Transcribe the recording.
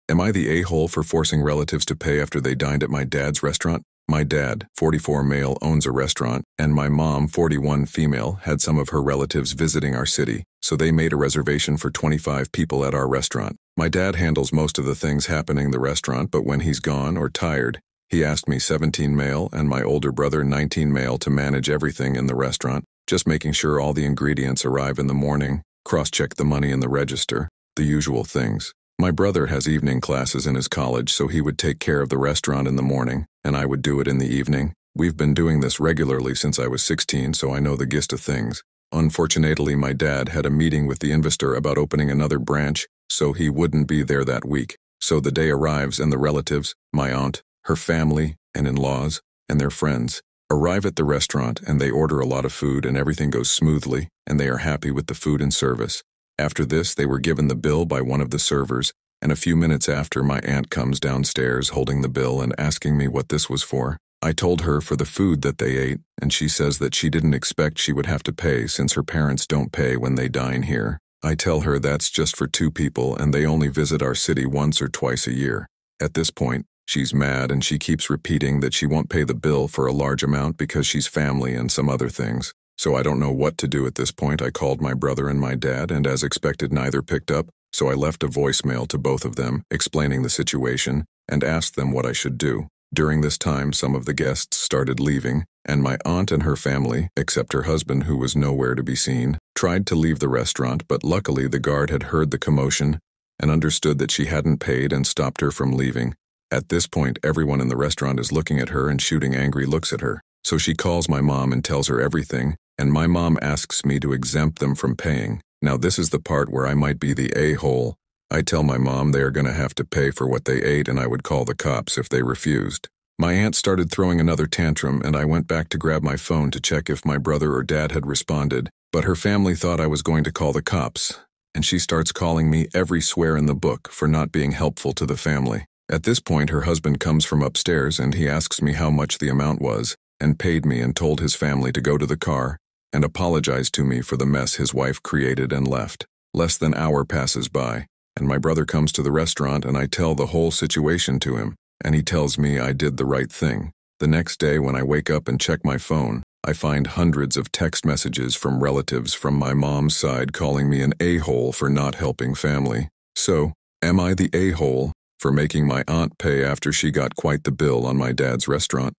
Am I the a-hole for forcing relatives to pay after they dined at my dad's restaurant? My dad, 44 male, owns a restaurant, and my mom, 41 female, had some of her relatives visiting our city, so they made a reservation for 25 people at our restaurant. My dad handles most of the things happening in the restaurant, but when he's gone or tired, he asked me, 17 male, and my older brother, 19 male, to manage everything in the restaurant, just making sure all the ingredients arrive in the morning, cross-check the money in the register, the usual things. My brother has evening classes in his college, so he would take care of the restaurant in the morning, and I would do it in the evening. We've been doing this regularly since I was 16, so I know the gist of things. Unfortunately, my dad had a meeting with the investor about opening another branch, so he wouldn't be there that week. So the day arrives and the relatives, my aunt, her family, and in-laws, and their friends, arrive at the restaurant and they order a lot of food and everything goes smoothly, and they are happy with the food and service. After this, they were given the bill by one of the servers, and a few minutes after, my aunt comes downstairs holding the bill and asking me what this was for. I told her for the food that they ate, and she says that she didn't expect she would have to pay since her parents don't pay when they dine here. I tell her that's just for 2 people and they only visit our city once or twice a year. At this point, she's mad and she keeps repeating that she won't pay the bill for a large amount because she's family and some other things. So I don't know what to do at this point. I called my brother and my dad, and as expected, neither picked up, so I left a voicemail to both of them, explaining the situation, and asked them what I should do. During this time, some of the guests started leaving, and my aunt and her family, except her husband who was nowhere to be seen, tried to leave the restaurant, but luckily the guard had heard the commotion and understood that she hadn't paid and stopped her from leaving. At this point, everyone in the restaurant is looking at her and shooting angry looks at her. So she calls my mom and tells her everything, and my mom asks me to exempt them from paying. Now this is the part where I might be the a-hole. I tell my mom they are going to have to pay for what they ate and I would call the cops if they refused. My aunt started throwing another tantrum and I went back to grab my phone to check if my brother or dad had responded, but her family thought I was going to call the cops, and she starts calling me every swear in the book for not being helpful to the family. At this point, her husband comes from upstairs and he asks me how much the amount was, and paid me and told his family to go to the car and apologized to me for the mess his wife created and left. Less than an hour passes by, and my brother comes to the restaurant and I tell the whole situation to him, and he tells me I did the right thing. The next day when I wake up and check my phone, I find hundreds of text messages from relatives from my mom's side calling me an a-hole for not helping family. So, am I the a-hole for making my aunt pay after she got quite the bill on my dad's restaurant?